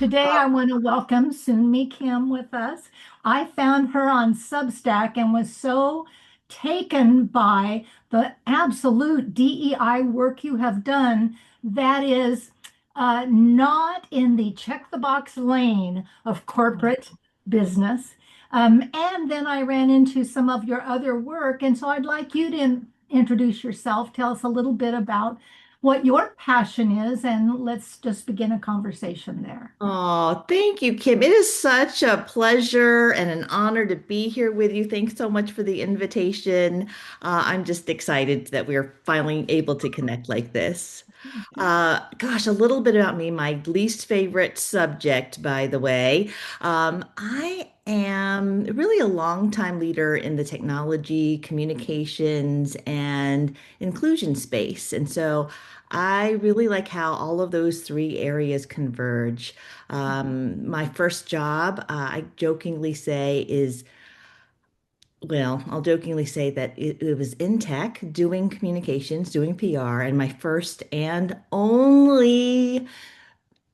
Today, I want to welcome Soon Mee Kim with us. I found her on Substack and was so taken by the absolute DEI work you have done that is not in the check the box lane of corporate business. And then I ran into some of your other work. And so I'd like you to introduce yourself, tell us a little bit about what your passion is, and let's just begin a conversation there. Oh, thank you, Kim. It is such a pleasure and an honor to be here with you. Thanks so much for the invitation. I'm just excited that we're finally able to connect like this. Gosh, a little bit about me, my least favorite subject, by the way. I am really a longtime leader in the technology, communications, and inclusion space. And so I really like how all of those three areas converge. My first job, I jokingly say, is I'll jokingly say that it was in tech, doing communications, doing PR, and my first and only,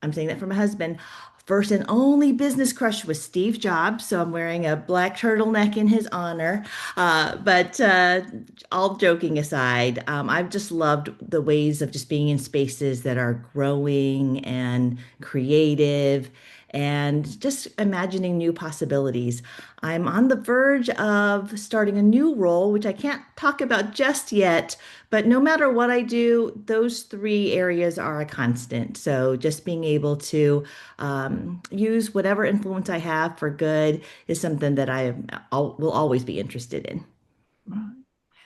I'm saying that from my husband, first and only business crush was Steve Jobs. So I'm wearing a black turtleneck in his honor. But all joking aside, I've just loved the ways of just being in spaces that are growing and creative and just imagining new possibilities. I'm on the verge of starting a new role, which I can't talk about just yet, but no matter what I do, those three areas are a constant. So just being able to use whatever influence I have for good is something that will always be interested in. Right.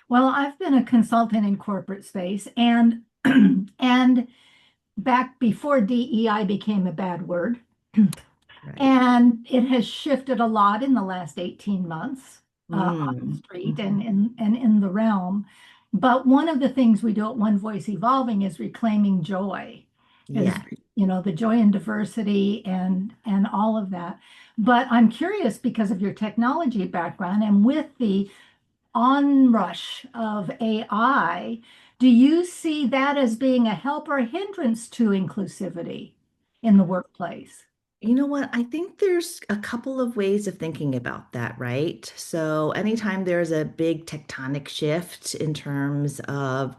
Well, I've been a consultant in corporate space and and back before DEI became a bad word. Right. And it has shifted a lot in the last 18 months on the Mm. street Mhm. and in the realm. But one of the things we do at One Voice Evolving is reclaiming joy, is Yeah. the joy and diversity and all of that. But I'm curious because of your technology background and with the onrush of AI, do you see that as being a help or a hindrance to inclusivity in the workplace? You know what? I think there's a couple of ways of thinking about that, right? So, anytime there's a big tectonic shift in terms of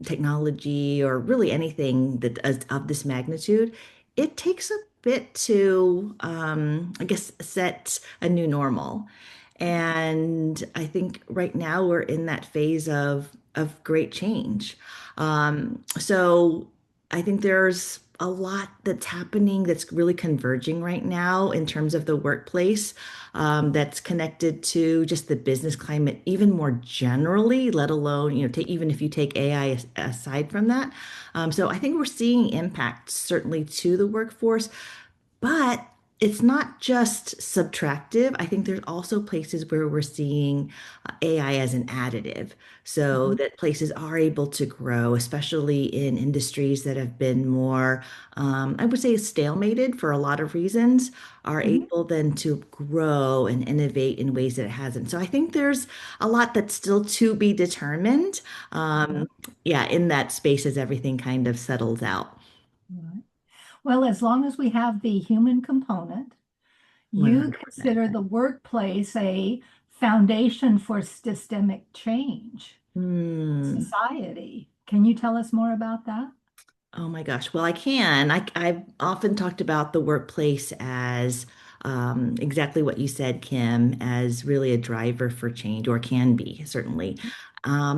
technology or really anything that is of this magnitude, it takes a bit to, I guess, set a new normal. And I think right now we're in that phase of great change. So I think there's a lot that's happening that's really converging right now in terms of the workplace, that's connected to just the business climate, even more generally, let alone, even if you take AI aside from that. So I think we're seeing impacts certainly to the workforce, but it's not just subtractive. I think there's also places where we're seeing AI as an additive, so that places are able to grow, especially in industries that have been more, I would say, stalemated for a lot of reasons, are Mhm. able then to grow and innovate in ways that it hasn't. So I think there's a lot that's still to be determined. Right. Yeah, in that space as everything kind of settles out. Right. Well, as long as we have the human component, you 100%. consider the workplace a foundation for systemic change, Hmm. society. Can you tell us more about that? Oh my gosh. Well, I can. I've often talked about the workplace as exactly what you said, Kim, as really a driver for change, or can be, certainly,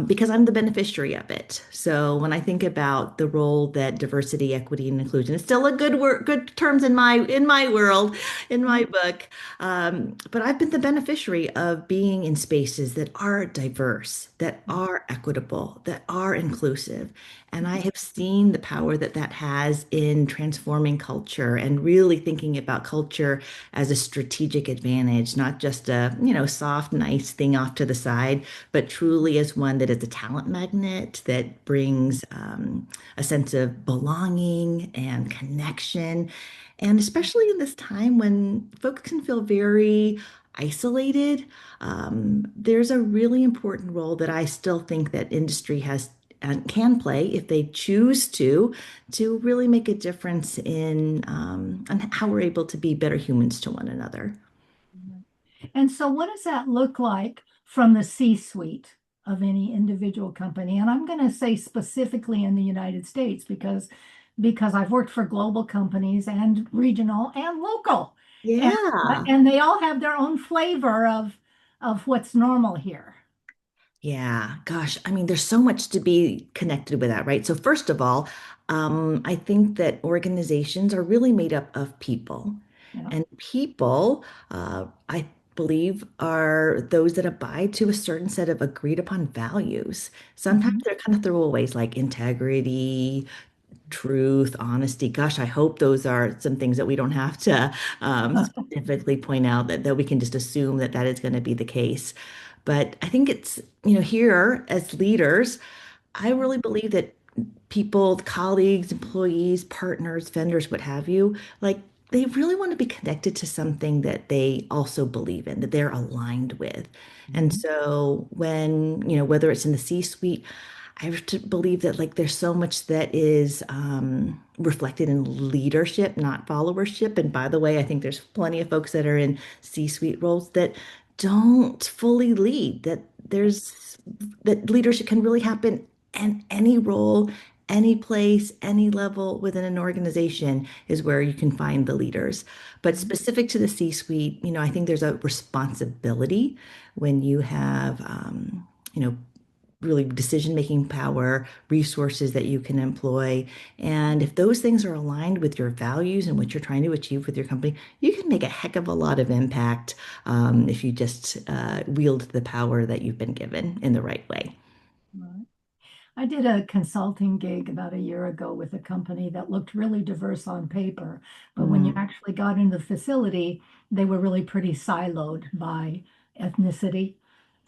because I'm the beneficiary of it. So when I think about the role that diversity, equity, and inclusion is still a good word, good terms in my world, in my book. But I've been the beneficiary of being in spaces that are diverse, that are equitable, that are inclusive. And I have seen the power that that has in transforming culture and really thinking about culture as a strategic advantage, not just a, soft, nice thing off to the side, but truly as one that is a talent magnet that brings a sense of belonging and connection. And especially in this time when folks can feel very isolated, there's a really important role that I still think that industry has and can play if they choose to really make a difference in on how we're able to be better humans to one another. And so, what does that look like from the C-suite of any individual company? And I'm going to say specifically in the United States because I've worked for global companies and regional and local, and Yeah. and they all have their own flavor of what's normal here. Yeah, gosh, I mean, there's so much to be connected with that, right? So first of all, I think that organizations are really made up of people, Yeah. and people, I believe, are those that abide to a certain set of agreed upon values. Sometimes Mhm. they're kind of throwaways like integrity, truth, honesty. Gosh, I hope those are some things that we don't have to specifically point out that we can just assume that that is going to be the case. But I think it's, here as leaders, I really believe that people, colleagues, employees, partners, vendors, what have you, like they really want to be connected to something that they also believe in, that they're aligned with. And Mhm. so when, whether it's in the C-suite, I have to believe that like there's so much that is reflected in leadership, not followership. And by the way, I think there's plenty of folks that are in C-suite roles that don't fully lead, that leadership can really happen in any role, any place, any level within an organization is where you can find the leaders. But Mhm. specific to the C-suite, I think there's a responsibility when you have, really decision-making power, resources that you can employ. And if those things are aligned with your values and what you're trying to achieve with your company, you can make a heck of a lot of impact if you just wield the power that you've been given in the right way. Right. I did a consulting gig about a year ago with a company that looked really diverse on paper, but when you Mm, actually got into the facility, they were really pretty siloed by ethnicity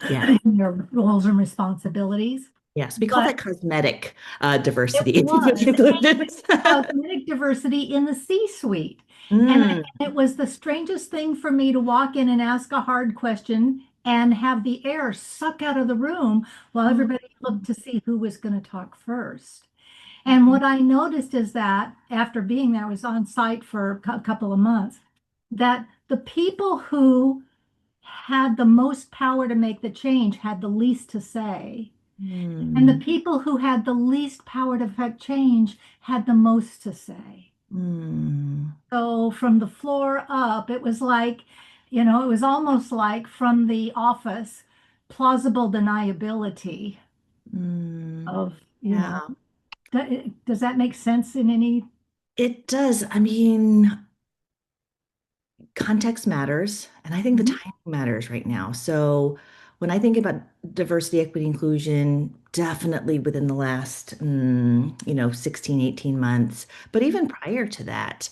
yeah. in their roles and responsibilities. Yes. We call But that cosmetic it diversity. was, Included. cosmetic diversity in the C-suite. Mm, It was the strangest thing for me to walk in and ask a hard question and have the air suck out of the room while mm, everybody looked to see who was going to talk first. And what I noticed is that after being there, I was on site for a couple of months, that the people who had the most power to make the change had the least to say. And the mm, people who had the least power to affect change had the most to say. mm, So from the floor up, it was like, it was almost like from the office, plausible deniability mm. of, Yeah. does that make sense in any? It does. I mean, context matters, and I think the Mhm. timing matters right now. So when I think about diversity, equity, inclusion, definitely within the last, 16, 18 months, but even prior to that,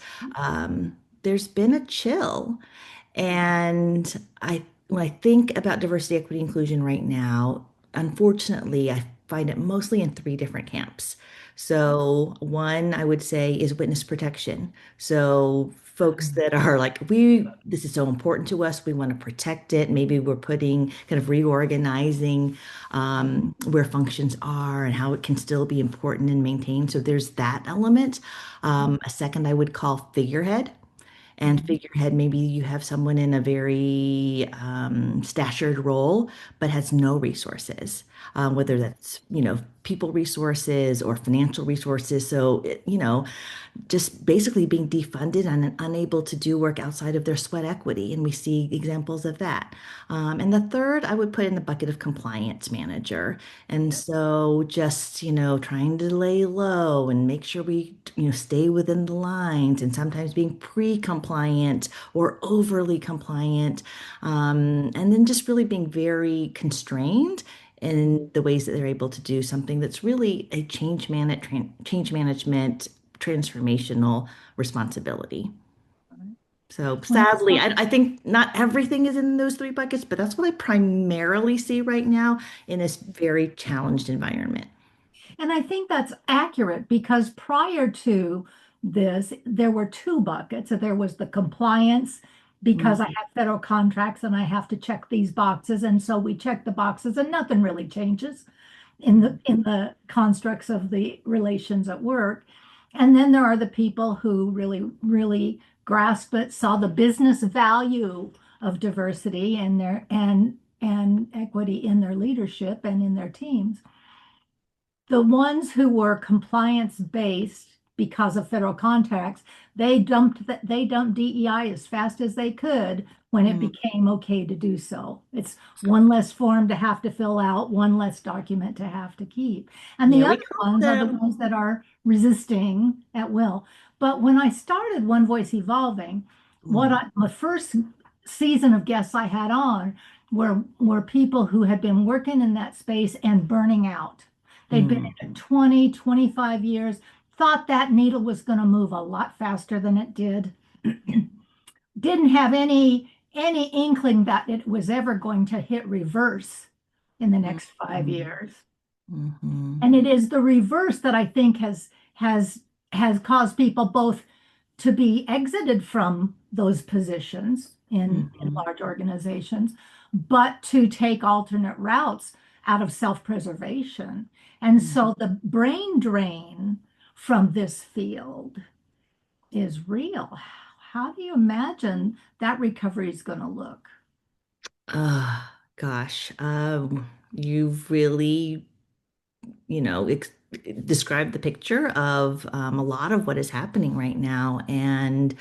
there's been a chill. And when I think about diversity, equity, inclusion right now, unfortunately, I find it mostly in three different camps. So one I would say is witness protection. So folks that are like, this is so important to us, we want to protect it. Maybe we're putting kind of reorganizing where functions are and how it can still be important and maintained. So there's that element. A second I would call figurehead. And Mhm. figurehead, maybe you have someone in a very statured role, but has no resources, whether that's, people resources or financial resources. So, just basically being defunded and unable to do work outside of their sweat equity. And we see examples of that. And the third, I would put in the bucket of compliance manager. And so just, trying to lay low and make sure we, stay within the lines and sometimes being pre-compliant or overly compliant. And then just really being very constrained in the ways that they're able to do something that's really a change management transformational responsibility. So Well, sadly, I think not everything is in those three buckets, but that's what I primarily see right now in this very challenged environment. and I think that's accurate because prior to this, there were two buckets. So there was the compliance because I Mm, have federal contracts and I have to check these boxes. And so we check the boxes and nothing really changes. Mm. in the constructs of the relations at work. And then there are the people who really grasp it, saw the business value of diversity and and equity in their leadership and in their teams. The ones who were compliance based because of federal contracts, they dumped DEI as fast as they could when it Mm. became okay to do so. It's one less form to have to fill out, one less document to have to keep. And the Yeah, we other call ones are the them. ones that are resisting at will. But when I started One Voice Evolving, Mm. my first season of guests I had on were people who had been working in that space and burning out. They'd been Mm. in it 20, 25 years, thought that needle was going to move a lot faster than it did. Didn't have any inkling that it was ever going to hit reverse in the next five Mm. years. Mhm. And it is the reverse that I think has caused people both to be exited from those positions in Mhm. large organizations, but to take alternate routes out of self-preservation. And Mhm. so the brain drain from this field is real. How do you imagine that recovery is going to look? Gosh, you've really, ex described the picture of a lot of what is happening right now. And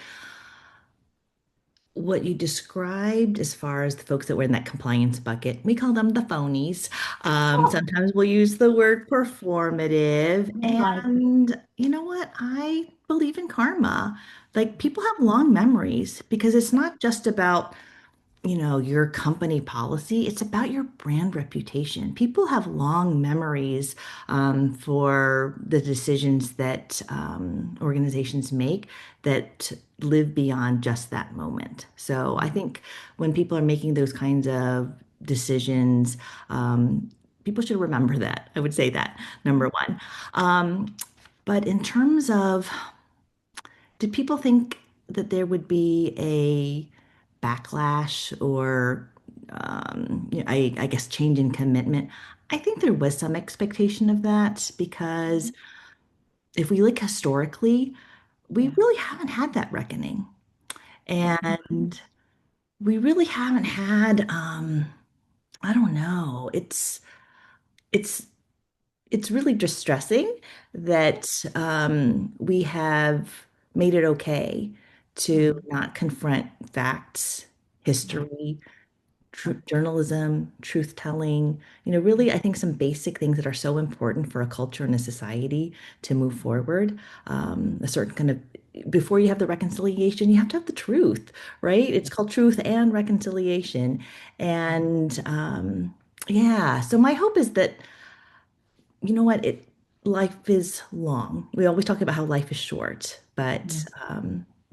what you described as far as the folks that were in that compliance bucket, we call them the phonies. Oh, Sometimes we'll use the word performative. like, And you know what? I believe in karma. Like people have long memories because it's not just about your company policy. It's about your brand reputation. People have long memories for the decisions that organizations make that live beyond just that moment. So I think when people are making those kinds of decisions, people should remember that. I would say that, number one. Um, but in terms of did people think that there would be a backlash or, I guess, change in commitment? I think there was some expectation of that because if we look historically, we yeah. really haven't had that reckoning. And we really haven't had, I don't know, it's it's really distressing that we have made it okay to Mhm. not confront facts, Yeah. history, journalism, truth telling. Really, I think some basic things that are so important for a culture and a society to move forward. A certain kind of before you have the reconciliation, you have to have the truth, right? It's called truth and reconciliation. And yeah, so my hope is that you know what? Life is long. We always talk about how life is short, but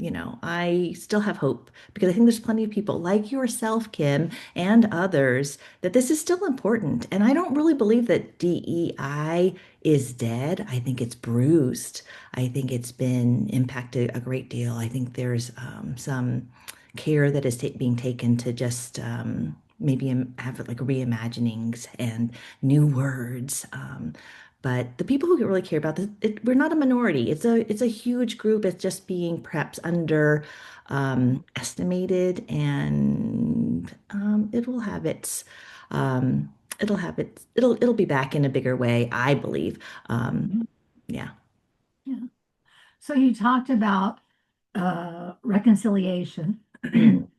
Yeah. I still have hope because I think there's plenty of people like yourself, Kim, and others that this is still important. And I don't really believe that DEI is dead. I think it's bruised. I think it's been impacted a great deal. I think there's some care that is being taken to just maybe have like reimaginings and new words. But the people who really care about this, we're not a minority. It's a huge group. It's just being perhaps under estimated, and um, it'll be back in a bigger way, I believe. Um, Mhm. yeah. Yeah. So you talked about reconciliation. Mm.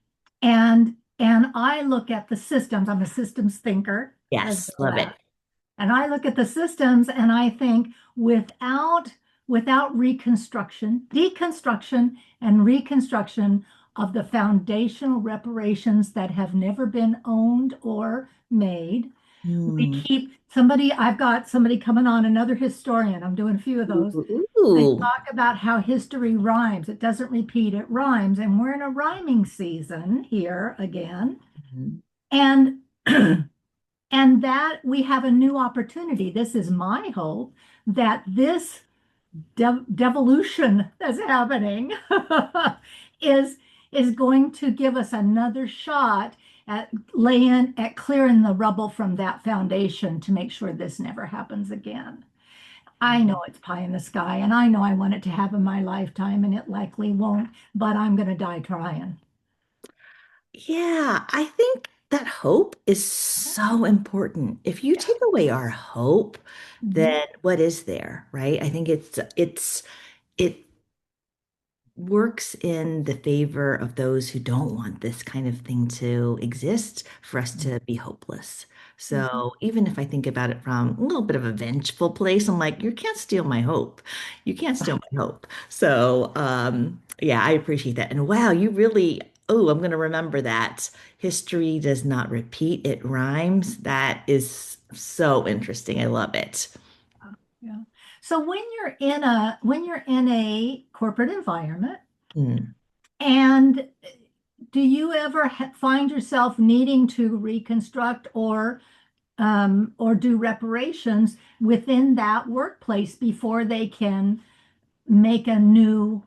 And I look at the systems. I'm a systems thinker as Yes, well love it. as, and I look at the systems and I think without reconstruction, deconstruction and reconstruction of the foundational reparations that have never been owned or made, we Mm. keep I've got somebody coming on, another historian. I'm doing a few of those. They Ooh. talk about how history rhymes. It doesn't repeat, it rhymes. And we're in a rhyming season here again. Mhm. And and that we have a new opportunity. This is my hope that this devolution that's happening is is going to give us another shot at clearing the rubble from that foundation to make sure this never happens again. I know it's pie in the sky, and I know I want it to happen in my lifetime, and it likely won't, but I'm going to die trying. Yeah, I think that hope is so important. If you Yeah. take away our hope, Mhm. then what is there, right? I think it works in the favor of those who don't want this kind of thing to exist for us to be hopeless. Mhm. So even if I think about it from a little bit of a vengeful place, I'm like, you can't steal my hope. You can't steal my hope. So yeah, I appreciate that. And wow, you really, oh, I'm going to remember that. History does not repeat, it rhymes. That is so interesting. I love it. Yeah. So when you're in a corporate environment, Hmm. and do you ever find yourself needing to reconstruct or do reparations within that workplace before they can make a new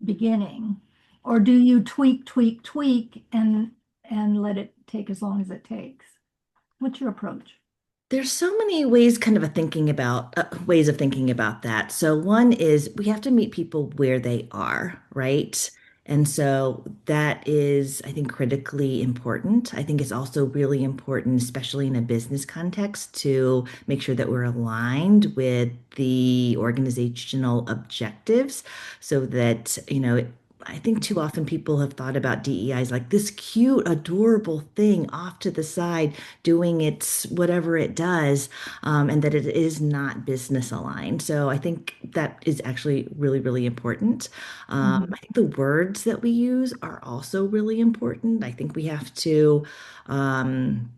beginning? Or do you tweak, tweak, tweak and let it take as long as it takes? What's your approach? There's so many ways kind of a thinking about ways of thinking about that. So one is we have to meet people where they are, right? And so that is, I think, critically important. I think it's also really important, especially in a business context, to make sure that we're aligned with the organizational objectives so that, I think too often people have thought about DEI as like this cute, adorable thing off to the side doing its whatever it does, and that it is not business aligned. So I think that is actually really, really important. Mhm. I think the words that we use are also really important. I think um,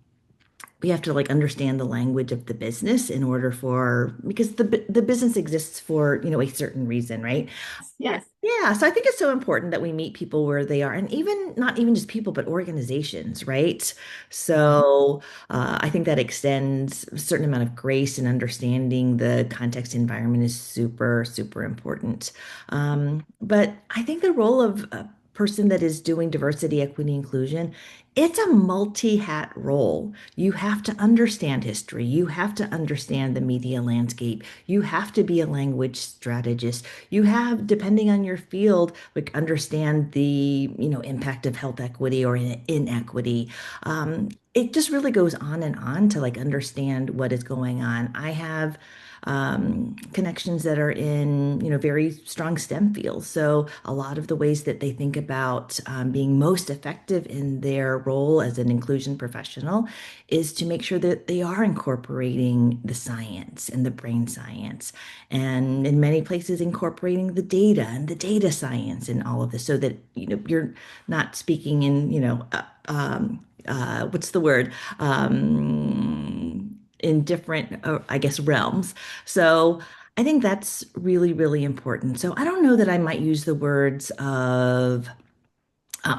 we have to like understand the language of the business in order for because the business exists for a certain reason, right? Yeah. Yes. Yeah. So I think it's so important that we meet people where they are, and even not even just people, but organizations, right? So I think that extends a certain amount of grace and understanding the context environment is super, super important. But I think the role of a person that is doing diversity, equity, inclusion, it's a multi-hat role. You have to understand history. You have to understand the media landscape. You have to be a language strategist. You have, depending on your field, like understand the, impact of health equity or inequity. It just really goes on and on to like understand what is going on. I have connections that are in, very strong STEM fields. So a lot of the ways that they think about being most effective in their role as an inclusion professional is to make sure that they are incorporating the science and the brain science, and in many places incorporating the data and the data science and all of this, so that you're not speaking in what's the word in different I guess realms. So I think that's really, really important. So I don't know that I might use the words of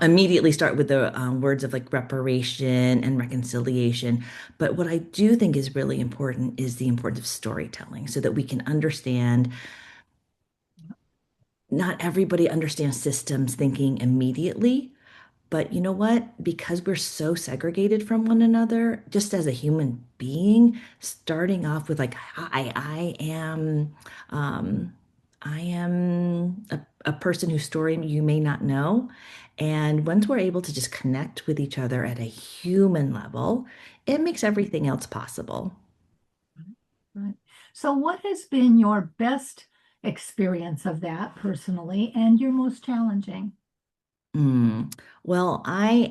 immediately start with the words of like reparation and reconciliation. But what I do think is really important is the importance of storytelling so that we can understand not everybody understands systems thinking immediately. But you know what? Because we're so segregated from one another, just as a human being, starting off with like, hi, um, I am a person whose story you may not know. And once we're able to just connect with each other at a human level, it makes everything else possible. Right. So what has been your best experience of that personally and your most challenging? Mm. Well, I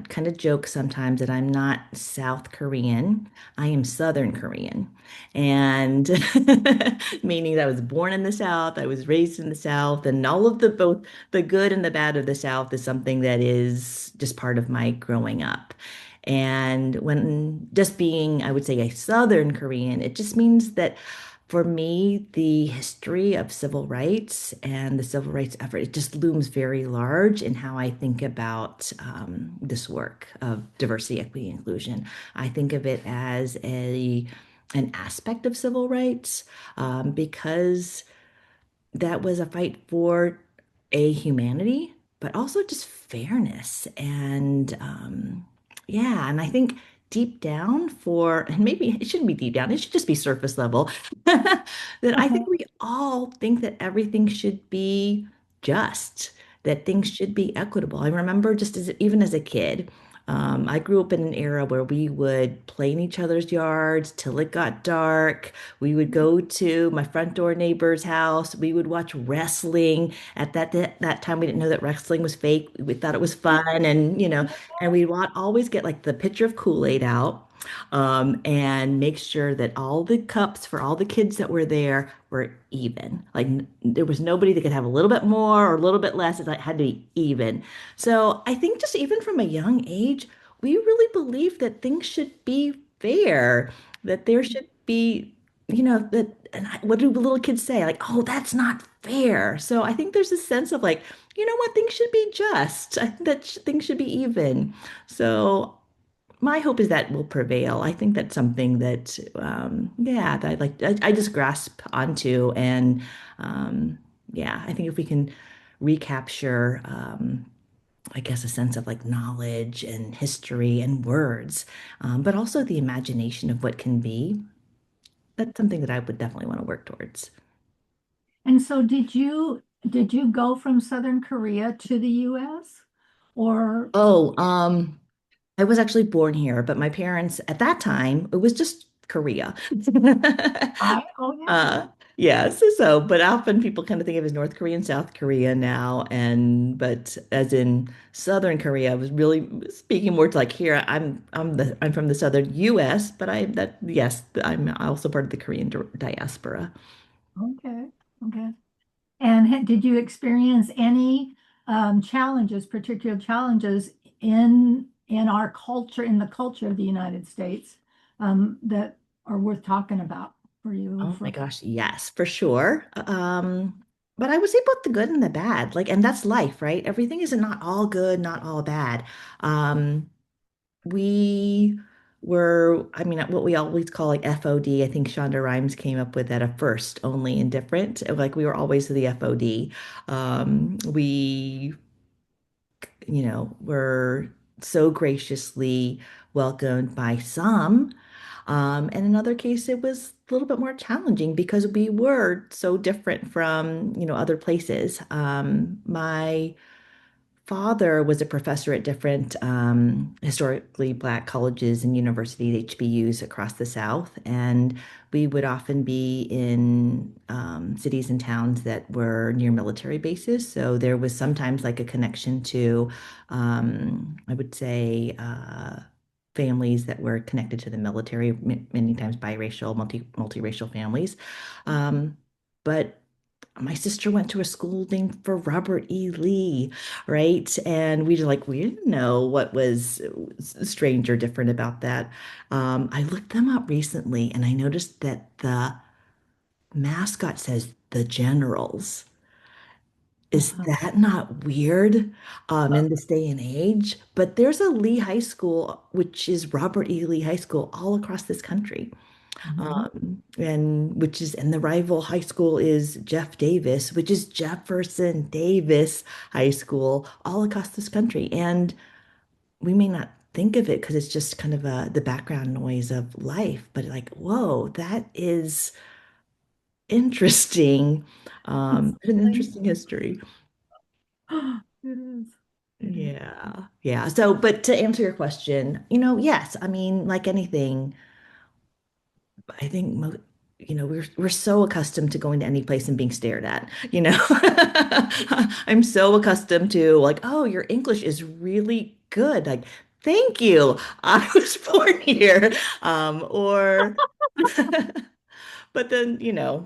kind of joke sometimes that I'm not South Korean. I am Southern Korean. And meaning that I was born in the South, I was raised in the South, and all of the both the good and the bad of the South is something that is just part of my growing up. And when just being, I would say, a Southern Korean, it just means that for me, the history of civil rights and the civil rights effort, it just looms very large in how I think about this work of diversity, equity, inclusion. I think of it as an aspect of civil rights because that was a fight for a humanity, but also just fairness. And yeah, and I think deep down and maybe it shouldn't be deep down, it should just be surface level, that I think we all think that everything should be just, that things should be equitable. I remember just even as a kid, I grew up in an era where we would play in each other's yards till it got dark. We would go to my front door neighbor's house. We would watch wrestling. At that time, we didn't know that wrestling was fake. We thought it was fun, and and we'd always get like the pitcher of Kool-Aid out, and make sure that all the cups for all the kids that were there were even. Like there was nobody that could have a little bit more or a little bit less. It like, had to be even. So I think just even from a young age, we really believe that things should be fair, that there should be, what do little kids say? Like, oh, that's not fair. So I think there's a sense of like, you know what, things should be just. I think that things should be even. So my hope is that will prevail. I think that's something that, yeah, that I just grasp onto. And yeah, I think if we can recapture, I guess, a sense of like knowledge and history and words, but also the imagination of what can be, that's something that I would definitely want to work towards. And so did you go from Southern Korea to the US? Or Oh, I was actually born here, but my parents at that time, it was just Korea. oh yeah. Uh, yes, but often people kind of think of it as North Korea and South Korea now, but as in Southern Korea, I was really speaking more to like here. I'm from the Southern U.S., but yes, I'm also part of the Korean diaspora. Okay. Okay. And did you experience any challenges, particular challenges in our culture, in the culture of the United States, that are worth talking about for you? Oh my gosh, yes, for sure. But I would say both the good and the bad. Like, and that's life, right? Everything is not all good, not all bad. Um, we I mean, what we always call like FOD. I think Shonda Rhimes came up with that at first, only indifferent. Like we were always the FOD. We were so graciously welcomed by some. And in other cases, it was a little bit more challenging because we were so different from, other places. My father was a professor at different historically Black colleges and universities, HBUs across the South. And we would often be in cities and towns that were near military bases. So there was sometimes like a connection to, I would say, families that were connected to the military, many times biracial, multiracial families. Um, but my sister went to a school named for Robert E. Lee, right? And we didn't know what was strange or different about that. I looked them up recently and I noticed that the mascot says the Generals. Is Uh-huh. that not weird, in this day and age? But there's a Lee High School, which is Robert E. Lee High School, all across this country. Mhm. And the rival high school is Jeff Davis, which is Jefferson Davis High School, all across this country. And we may not think of it because it's just kind of the background noise of life, but like, whoa, that is interesting. It's An like, interesting history. it is. It is. Yeah. Yeah. So, but to answer your question, yes, I mean, like anything, I think we're so accustomed to going to any place and being stared at, I'm so accustomed to like, oh, your English is really good. Like, thank you. I was born here. Or but then,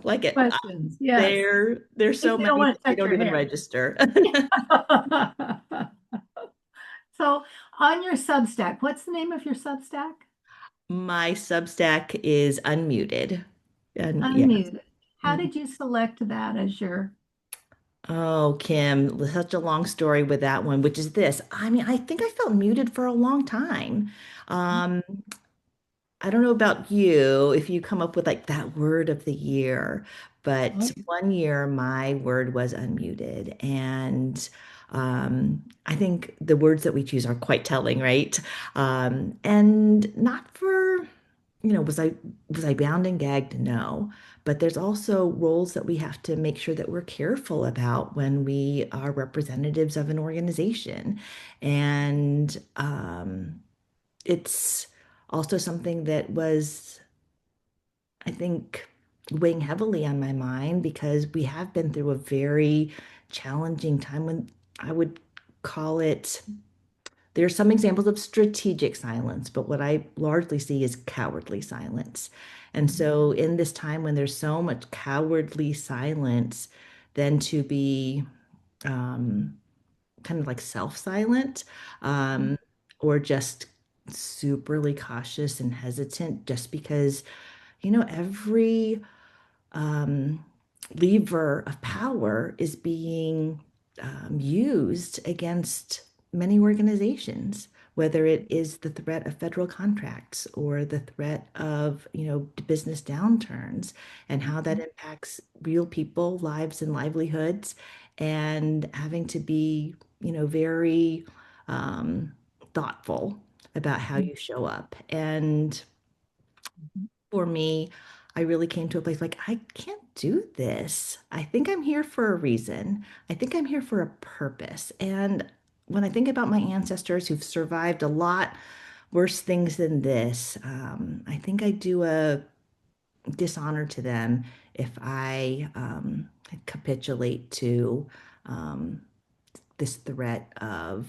like Questions, yes. there's If so they don't many want that to they touch don't your even hair. register. So on your Substack, what's the name of your Substack? My Substack is unmuted. And yeah. Unmuted. How did you select that as your? Oh, Kim, such a long story with that one, which is this. I mean, I think I felt muted for a long time. Um, I don't know about you, if you come up with like that word of the year, but one year my word was unmuted. And I think the words that we choose are quite telling, right? And not for, was I bound and gagged? No. But there's also roles that we have to make sure that we're careful about when we are representatives of an organization. And it's also something that was, I think, weighing heavily on my mind because we have been through a very challenging time when I would call it, there are some examples of strategic silence, but what I largely see is cowardly silence. And so, in this time when there's so much cowardly silence, then to be um, kind of like self-silent, um, or just superly cautious and hesitant just because, every um, lever of power is being used against many organizations, whether it is the threat of federal contracts or the threat of, business downturns and how that impacts real people, lives and livelihoods, and having to be, very um, thoughtful about how you show up. And for me, I really came to a place like, I can't do this. I think I'm here for a reason. I think I'm here for a purpose. And when I think about my ancestors who've survived a lot worse things than this, I think I do a dishonor to them if I capitulate to um, this threat of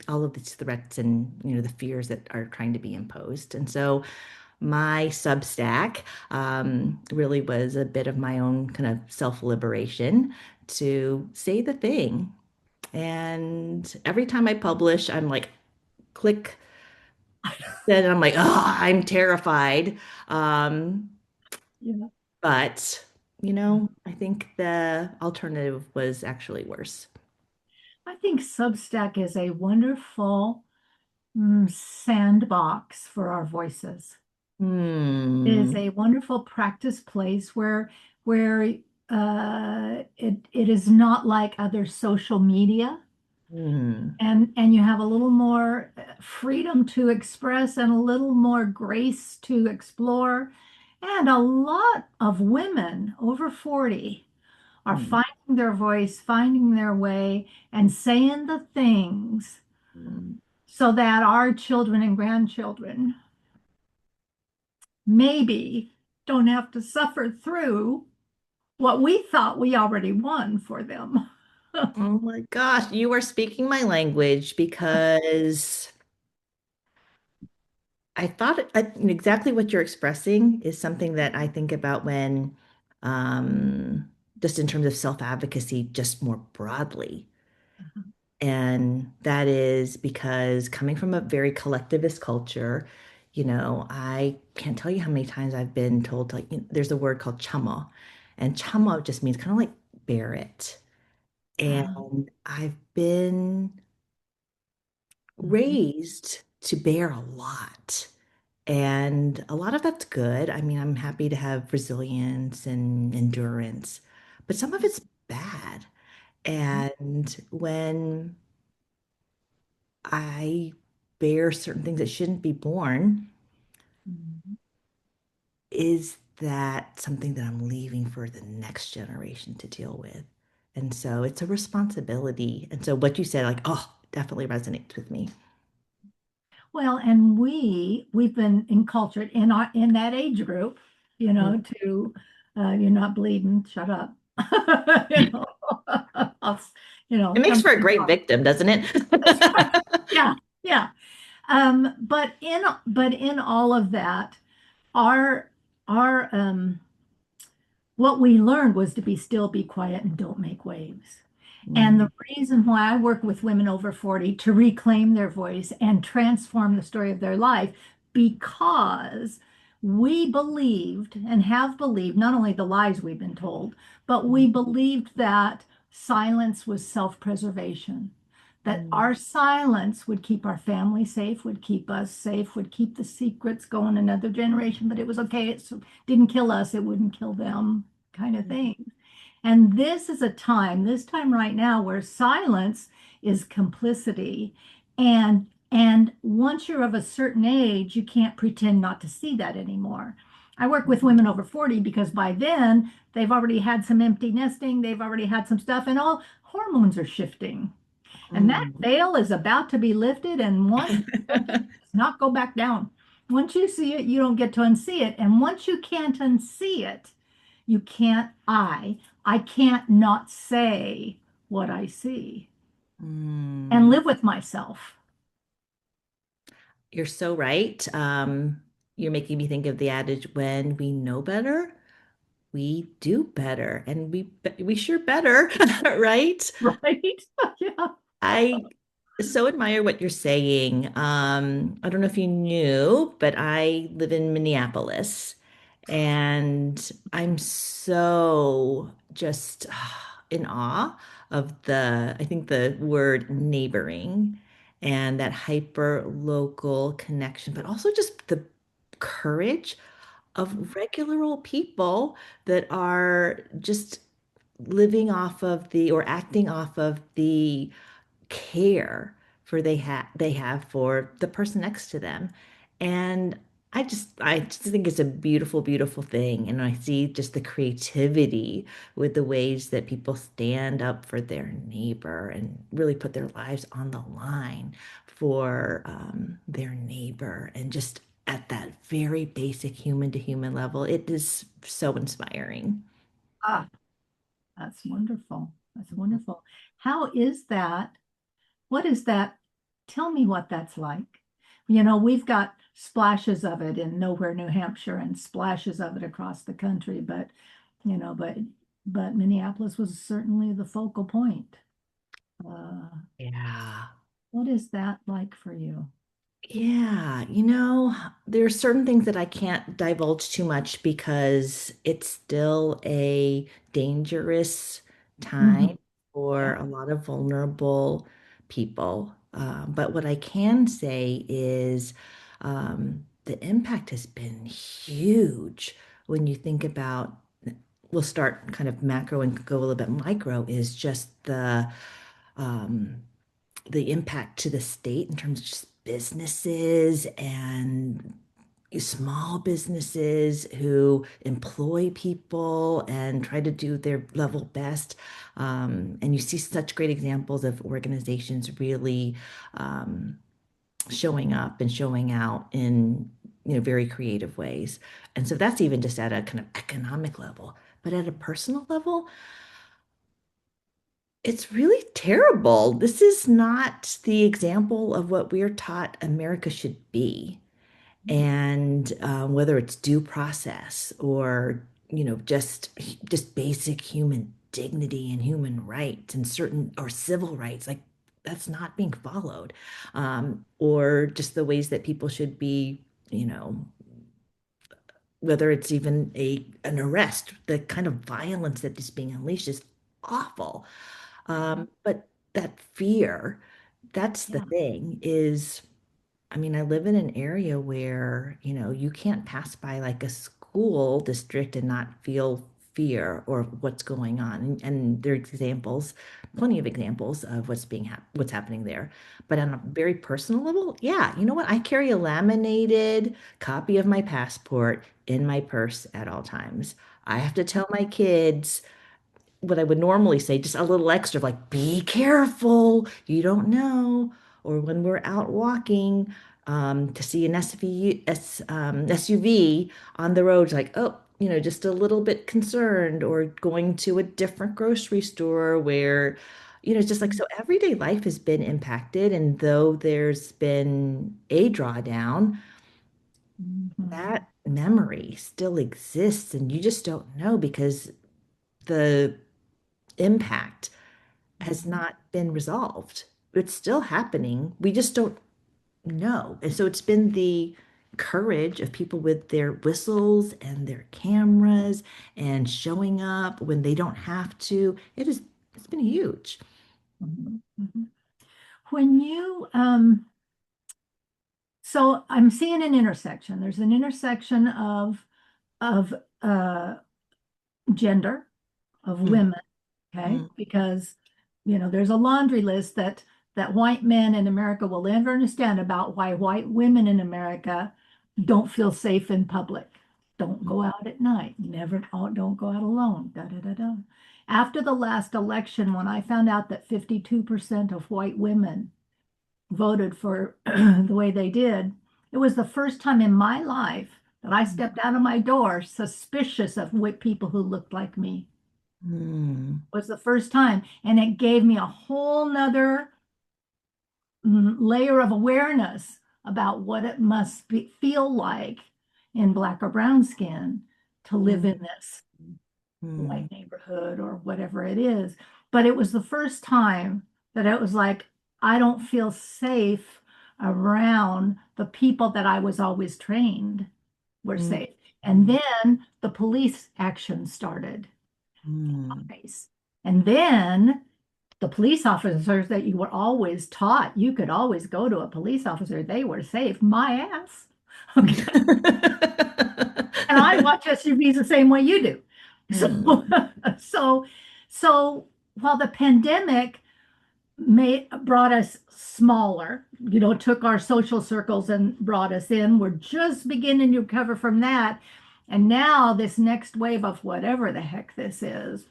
all of these threats and the fears that are trying to be imposed. And so my Substack really was a bit of my own kind of self-liberation to say the thing. And every time I publish, I'm like, click, then I'm like, oh, I'm terrified. Um, Yeah. but, I think the alternative was actually worse. I think Substack is a wonderful sandbox for our voices. It is Hmm. a wonderful practice place where it is not like other social media, Hmm. and you have a little more freedom to express and a little more grace to explore. And a lot of women over 40 are Hmm. finding their voice, finding their way, and saying the things Hmm. so that our children and grandchildren maybe don't have to suffer through what we thought we already won for them. Oh my gosh, you are speaking my language because I thought exactly what you're expressing is something that I think about when, just in terms of self-advocacy, just more broadly. And that is because coming from a very collectivist culture, I can't tell you how many times I've been told, like, there's a word called chama, and chama just means kind of like bear it. And I've been raised to bear a lot. And a lot of that's good. I mean, I'm happy to have resilience and endurance, but some of it's bad. And when I bear certain things that shouldn't be borne, is that something that I'm leaving for the next generation to deal with? And so it's a responsibility. And so what you said, like, oh, definitely resonates with me. Well, and we've been enculturated in that age group, to you're not bleeding, shut up. You know, I'll, It makes for a something great wrong. victim, doesn't it? That's right. Yeah, yeah. But in all of that, our our what we learned was to be still, be quiet, and don't make waves. And Mm, the reason why I work with women over 40 to reclaim their voice and transform the story of their life, because we believed and have believed not only the lies we've been told, but we believed that silence was self-preservation, that mm, our silence would keep our family safe, would keep us safe, would keep the secrets going another generation, but it was okay. It didn't kill us, it wouldn't kill them, kind of mm, thing. And this time right now, where silence is complicity. And once you're of a certain age, you can't pretend not to see that anymore. I work with women over 40 because by then they've already had some empty nesting, they've already had some stuff, and all hormones are shifting. And that Mm. veil is about to be lifted. And once it does not go back down. Once you see it, you don't get to unsee it. And once you can't unsee it, you can't I can't not say what I see and Mm. live with myself. You're so right. You're making me think of the adage, when we know better, we do better, and we sure better, right? Right? Yeah. I so admire what you're saying. I don't know if you knew, but I live in Minneapolis, and I'm so just in awe of I think the word neighboring and that hyper local connection, but also just the courage of regular old people that are just living off of or acting off of the care they have for the person next to them. And I just think it's a beautiful, beautiful thing. And I see just the creativity with the ways that people stand up for their neighbor and really put their lives on the line for their neighbor. And just at that very basic human to human level, it is so inspiring. Ah, that's wonderful. That's wonderful. How is that? What is that? Tell me what that's like. We've got splashes of it in Nowhere, New Hampshire, and splashes of it across the country, but you know, but but Minneapolis was certainly the focal point. Uh, Yeah. what is that like for you? Yeah, there are certain things that I can't divulge too much because it's still a dangerous Hmm. time for Yeah. a lot of vulnerable people. But what I can say is the impact has been huge when you think about, we'll start kind of macro and go a little bit micro, is just um, the impact to the state in terms of just businesses and small businesses who employ people and try to do their level best. And you see such great examples of organizations really um, showing up and showing out in very creative ways. And so that's even just at a kind of economic level. But at a personal level, it's really terrible. This is not the example of what we're taught America should be. And whether it's due process or, just basic human dignity and human rights and certain or civil rights, like that's not being followed. Or just the ways that people should be, you know, whether it's even an arrest, the kind of violence that is being unleashed is awful. But that fear, that's the Yeah. thing is, I mean, I live in an area where, you can't pass by like a school district and not feel fear or what's going on. And there are examples, plenty of examples of what's happening there. But on a very personal level, yeah, you know what? I carry a laminated copy of my passport in my purse at all times. I have to tell my kids what I would normally say, just a little extra, like, be careful, you don't know. Or when we're out walking to see an SUV on the road, like, oh, just a little bit concerned, or going to a different grocery store where, it's just like, so everyday life has been impacted. And though there's been a drawdown, Mhm. that memory still exists, and you just don't know because the impact has Mhm. not been resolved. It's still happening. We just don't know. And so it's been the courage of people with their whistles and their cameras and showing up when they don't have to. It's been huge. Mhm. Mhm. When you so I'm seeing an intersection. There's an intersection of of uh gender, of Mm, women, okay? mm, Because, there's a laundry list that white men in America will never understand about why white women in America don't feel safe in public. Don't mm, go out at night. Never, oh, don't go out alone. Da, da, da, da. After the last election, when I found out that 52% of white women voted for the way they did, it was the first time in my life that I stepped out of my door suspicious of people who looked like me. mm, Was the first time. And it gave me a whole nother layer of awareness about what it must feel like in black or brown skin to live mm, in this mm, white neighborhood or whatever it is. But it was the first time that it was like, I don't feel safe around the people that I was always trained were mm, safe. And mm, then the police action started. mm. And then the police officers that you were always taught, you could always go to a police officer, they were safe. My ass. Okay. And I watch SUVs the same way you do. So, Mm, so, so while the pandemic brought us smaller, took our social circles and brought us in, we're just beginning to recover from that. And now this next wave of whatever the heck this is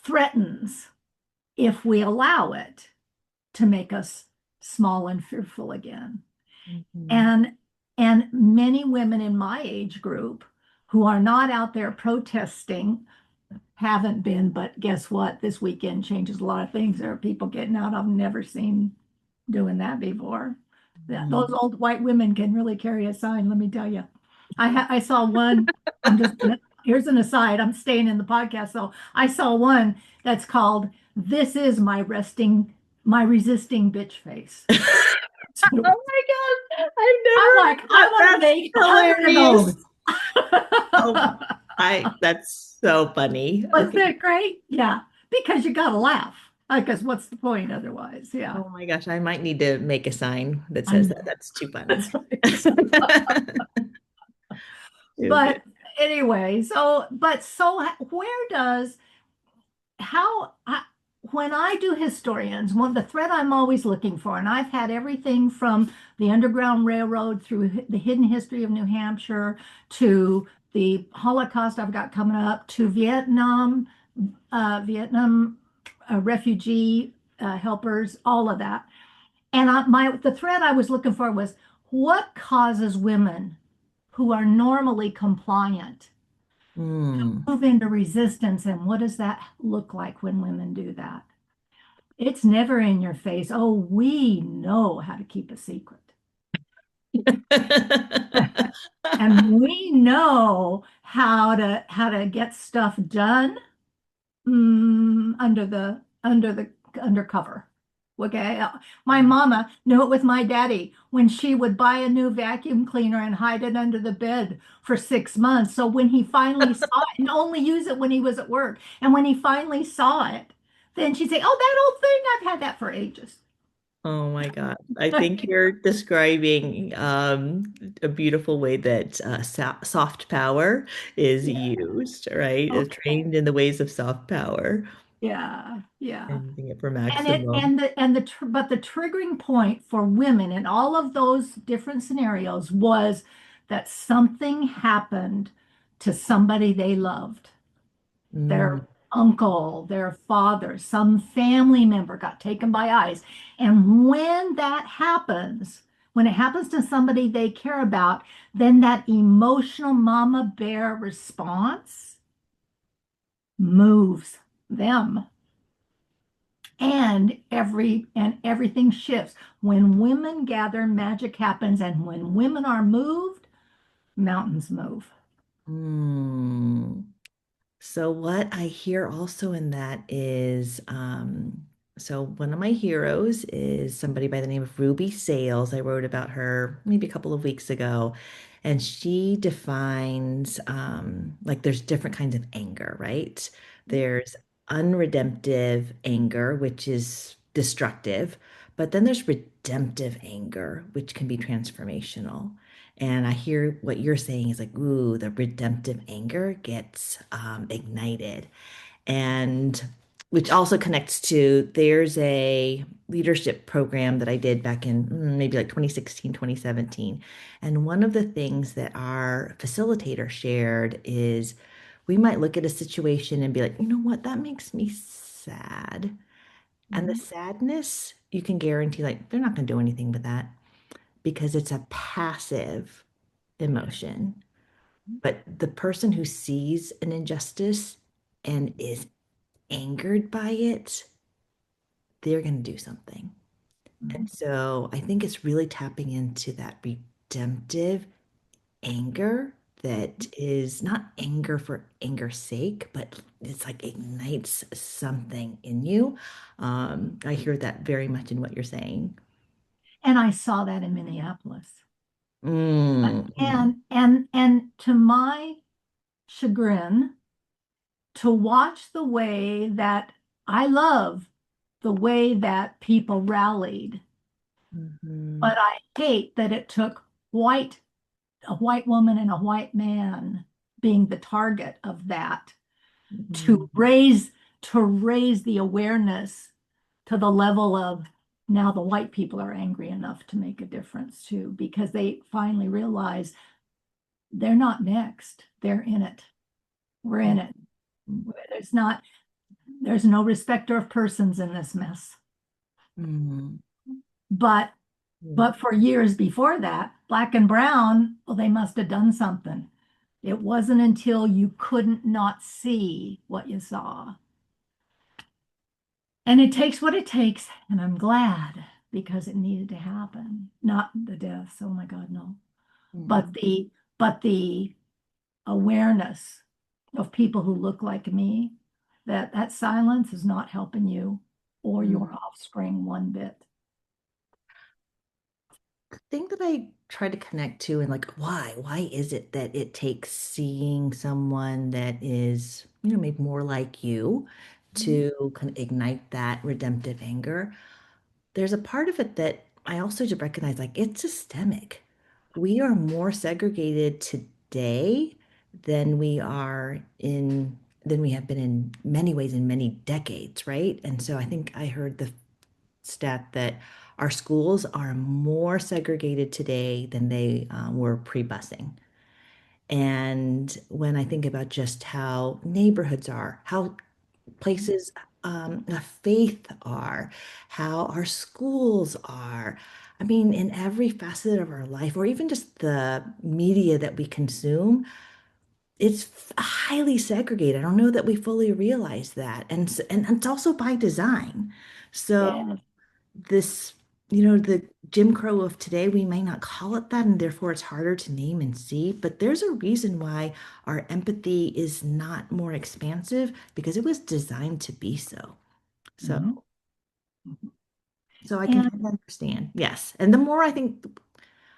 threatens, if we allow it, to make us small and fearful again. mhm, And and many women in my age group who are not out there protesting haven't been, but guess what? This weekend changes a lot of things. There are people getting out I've never seen doing that before. Those mhm. old white women can really carry a sign, let me tell you. I saw one, I'm just gonna, here's an aside, I'm staying in the podcast, so I saw one that's called "This is my resisting bitch face." Oh my God, I've I'm never like, heard I that. want to That's make 100 of hilarious. those. Oh, that's so funny. Wasn't Okay. that great? Yeah, because you gotta laugh. Because what's the point otherwise? Yeah, Oh my gosh, I might need to make a sign that I says that. know. That's too funny. That's right. Too good. But anyway, so where does how I, when I do historians, the thread I'm always looking for, and I've had everything from the Underground Railroad through the hidden history of New Hampshire to the Holocaust I've got coming up to Vietnam refugee helpers, all of that. And the thread I was looking for was what causes women who are normally compliant Mm. move into resistance, and what does that look like when women do that? It's never in your face. Oh, we know how to keep a secret. And we know how to get stuff done under the undercover. Okay. My mama knew it with my daddy when she would buy a new vacuum cleaner and hide it under the bed for 6 months. So when he finally saw it, and only use it when he was at work, and when he finally saw it, then she'd say, "Oh, that old thing, I've had that for ages." Oh my God. I think you're describing a beautiful way that soft power is Yeah. used, right? Okay. Trained in the ways of soft power Yeah. Yeah. and using it for And it maximum. but the triggering point for women in all of those different scenarios was that something happened to somebody they loved, Mm, their uncle, their father, some family member got taken by ICE. And when it happens to somebody they care about, then that emotional mama bear response moves them. And everything shifts. When women gather, magic happens, and when women are moved, mountains move. mm. So what I hear also in that is, so one of my heroes is somebody by the name of Ruby Sales. I wrote about her maybe a couple of weeks ago, and she defines like there's different kinds of anger, right? There's unredemptive anger, which is destructive, but then there's redemptive anger, which can be transformational. And I hear what you're saying is like, ooh, the redemptive anger gets ignited. and which also connects to there's a leadership program that I did back in maybe like 2016, 2017. And one of the things that our facilitator shared is we might look at a situation and be like, you know what, that makes me sad. And the Mhm. sadness, you can guarantee like they're not going to do anything with that because it's a passive emotion. But the person who sees an injustice and is angered by it, they're going to do something. And Mhm. so I think it's really tapping into that redemptive anger that is not anger for anger's sake, but it's like ignites something in you. I hear that very much in what you're saying. And I saw that in Minneapolis. Mm, mm, And to my chagrin, to watch the way that I love the way that people rallied, mhm, but I hate that it took a white woman and a white man being the target of that mhm, to raise the awareness to the level of now the white people are angry enough to make a difference too, because they finally realize they're not next. They're in it. We're in it. There's not, there's no respecter of persons in this mess. mhm, But mhm, but for years before that, black and brown, well, they must have done something. It wasn't until you couldn't not see what you saw. And it takes what it takes, and I'm glad because it needed to happen. Not the deaths, oh my God, no. mhm, But the awareness of people who look like me, that that silence is not helping you or mhm. your offspring one bit. Thing that I try to connect to and like why is it that it takes seeing someone that is, maybe more like you to kind of ignite that redemptive anger? There's a part of it that I also just recognize like it's systemic. We are more segregated today than we are in than we have been in many ways in many decades, right? And so I think I heard the stat that our schools are more segregated today than they were pre-busing. And when I think about just how neighborhoods are, how places of faith are, how our schools are, I mean, in every facet of our life, or even just the media that we consume, it's highly segregated. I don't know that we fully realize that. And it's also by design. So Yeah. this, the Jim Crow of today, we may not call it that, and therefore it's harder to name and see, but there's a reason why our empathy is not more expansive because it was designed to be so. So, Mhm. so I can And kind of understand. Yes. And the more I think,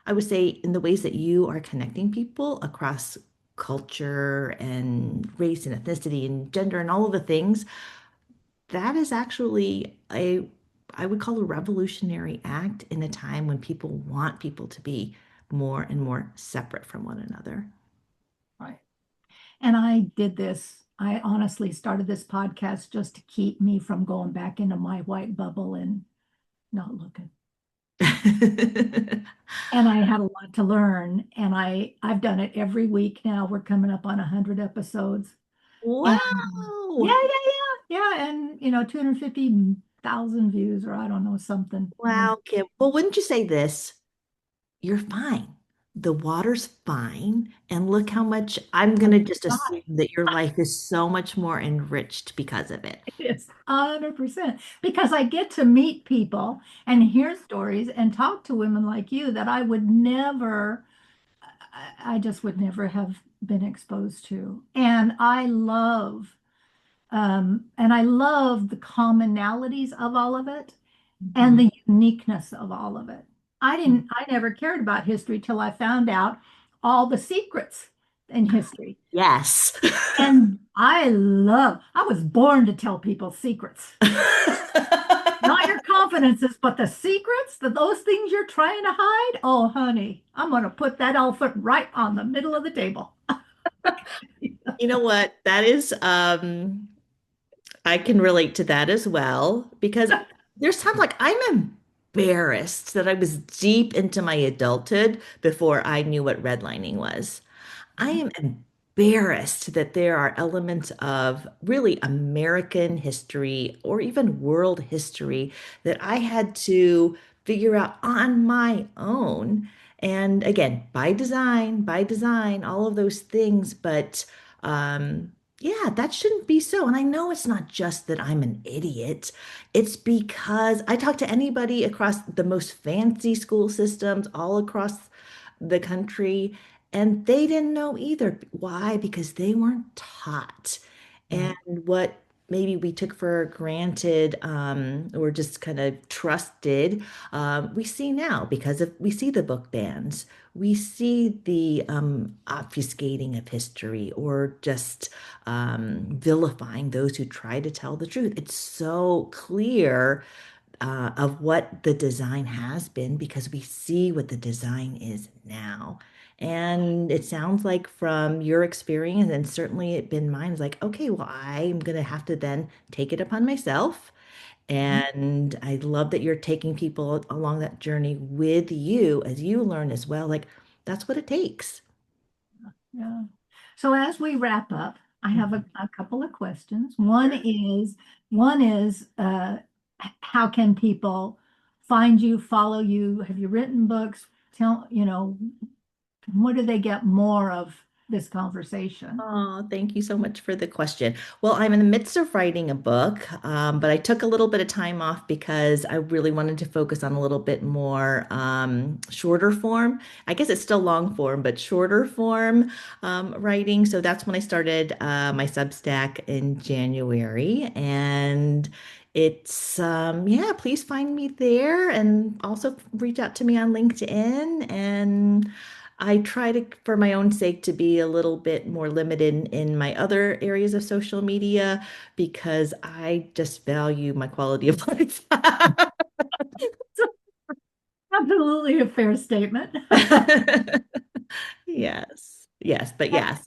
I would say in the ways that you are connecting people across culture and race and ethnicity and gender and all of the things, that is actually I would call a revolutionary act in a time when people want people to be more and more separate from one another. right. And I did this. I honestly started this podcast just to keep me from going back into my white bubble and not looking. And I had a lot to learn, and I've done it every week now. We're coming up on 100 episodes, and yeah, Wow. yeah, yeah, yeah, and 250,000 views, or I don't know something. Wow, Kim. Well, wouldn't you say this? You're fine. The water's fine. And look how much I'm going to just assume that your life is so much more enriched because of it. It's 100% because I get to meet people and hear stories and talk to women like you that I would never, I just would never have been exposed to. And I love the commonalities of all of it and Mhm. the uniqueness of all of it. I never cared about history till I found out all the secrets in history. Yes. And I was born to tell people secrets. Not your confidences, but the secrets, those things you're trying to hide. Oh, honey, I'm going to put that elephant right on the middle of the table. You know what? That is I can relate to that as well because there's times like I'm embarrassed that I was deep into my adulthood before I knew what redlining was. I am embarrassed that there are elements of really American history or even world history that I had to figure out on my own. And again, by design, all of those things. But yeah, that shouldn't be so. And I know it's not just that I'm an idiot. It's because I talk to anybody across the most fancy school systems all across the country, and they didn't know either. Why? Because they weren't taught. And Right. what maybe we took for granted or just kind of trusted, we see now because of we see the book bans, we see the obfuscating of history or just vilifying those who try to tell the truth. It's so clear of what the design has been because we see what the design is now. And it sounds like from your experience, and certainly it been mine, is like, okay, well, I'm going to have to then take it upon myself. And I love that you're taking people along that journey with you as you learn as well. Like, that's what it takes. Yeah. So as we wrap up, I have Mhm. a couple of questions. One is how can people find you, follow you? Have you written books? Tell, what do they get more of this conversation? Oh, thank you so much for the question. Well, I'm in the midst of writing a book, but I took a little bit of time off because I really wanted to focus on a little bit more shorter form. I guess it's still long form, but shorter form writing. So that's when I started my Substack in January. And it's, yeah, please find me there and also reach out to me on LinkedIn. And I try to, for my own sake, to be a little bit more limited in my other areas of social media because I just value my quality of life. Absolutely a fair statement. Yes, yes, but yes,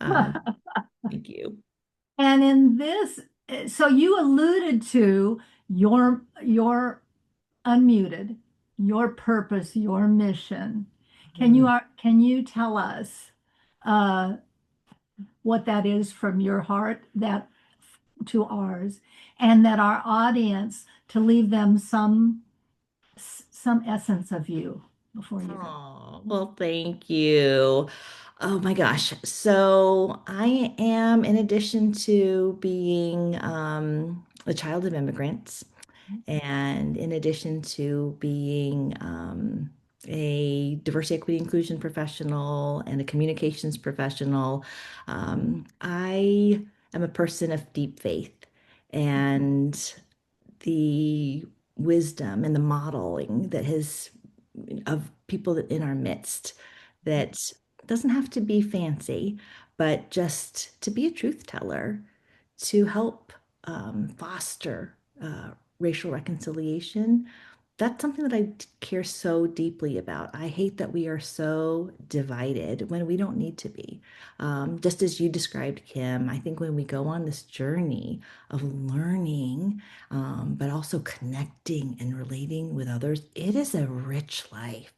thank you. And in this, so you alluded to your unmuted, your purpose, your mission. Mm. Can you tell us uh, what that is from your heart that to ours, and that our audience to leave them some essence of you before you go? Oh, well, thank you. Oh my gosh. So I am, in addition to being a child of immigrants, and in addition to being a diversity, equity, inclusion professional and a communications professional, I am a person of deep faith. And the wisdom and the modeling that has of people in our midst that doesn't have to be fancy, but just to be a truth teller, to help foster racial reconciliation. That's something that I care so deeply about. I hate that we are so divided when we don't need to be. Just as you described, Kim, I think when we go on this journey of learning, but also connecting and relating with others, it is a rich life.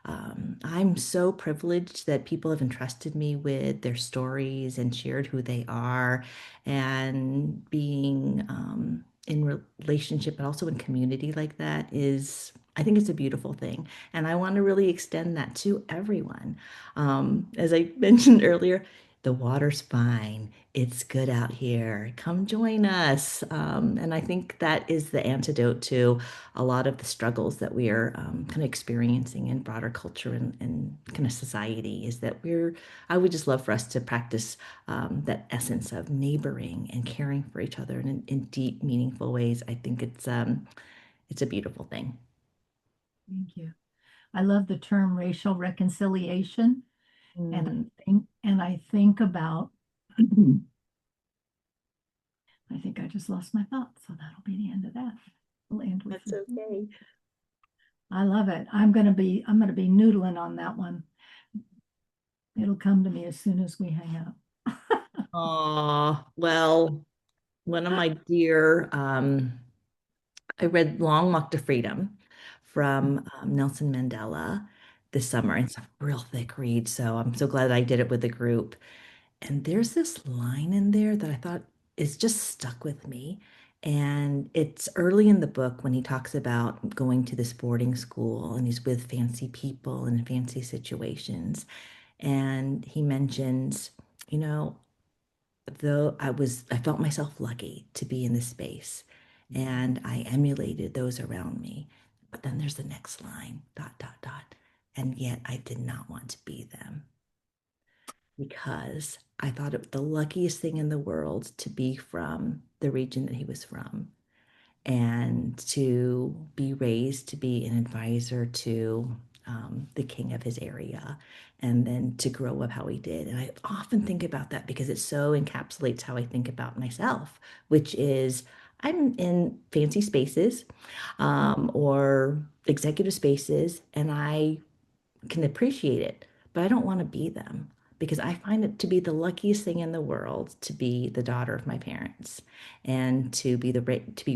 I'm so privileged that people have entrusted me with their stories and shared who they are, and being in relationship, but also in community like that is, I think it's a beautiful thing. And I want to really extend that to everyone. As I mentioned earlier, the water's fine. It's good out here. Come join us. And I think that is the antidote to a lot of the struggles that we are kind of experiencing in broader culture and kind of society is that I would just love for us to practice that essence of neighboring and caring for each other in deep, meaningful ways. I think it's a beautiful thing. Thank you. I love the term racial reconciliation, and Mm, I think about I think I just lost my thought, so that'll be the end of that. We'll end with that's okay. I love it. I'm gonna be noodling on that one. It'll come to me as soon as we hang up. Oh, well. one of my dear, I read Long Walk to Freedom from Nelson Mandela this summer. It's a real thick read, so I'm so glad I did it with the group. And there's this line in there that I thought is just stuck with me. And it's early in the book when he talks about going to this boarding school and he's with fancy people and in fancy situations. And he mentions, you know, though I felt myself lucky to be in this space and I emulated those around me. But then there's the next line, dot, dot, dot. And yet I did not want to be them because I thought it was the luckiest thing in the world to be from the region that he was from and to be raised to be an advisor to the king of his area and then to grow up how he did. And I often think about that because it so encapsulates how I think about myself, which is I'm in fancy spaces or executive spaces, and I can appreciate it, but I don't want to be them because I find it to be the luckiest thing in the world to be the daughter of my parents and to be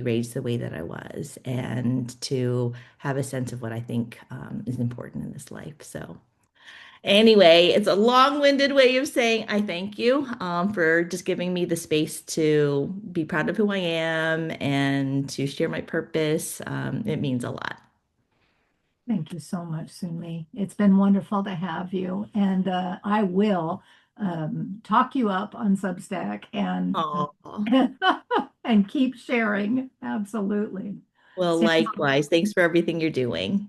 raised the way that I was and to have a sense of what I think is important in this life. So anyway, it's a long-winded way of saying I thank you for just giving me the space to be proud of who I am and to share my purpose. It means a lot. Thank you so much, Sumi. It's been wonderful to have you, and I will talk you up on Substack and Oh. and keep sharing. Absolutely. Well, Sandy, likewise. Thanks for everything you're doing.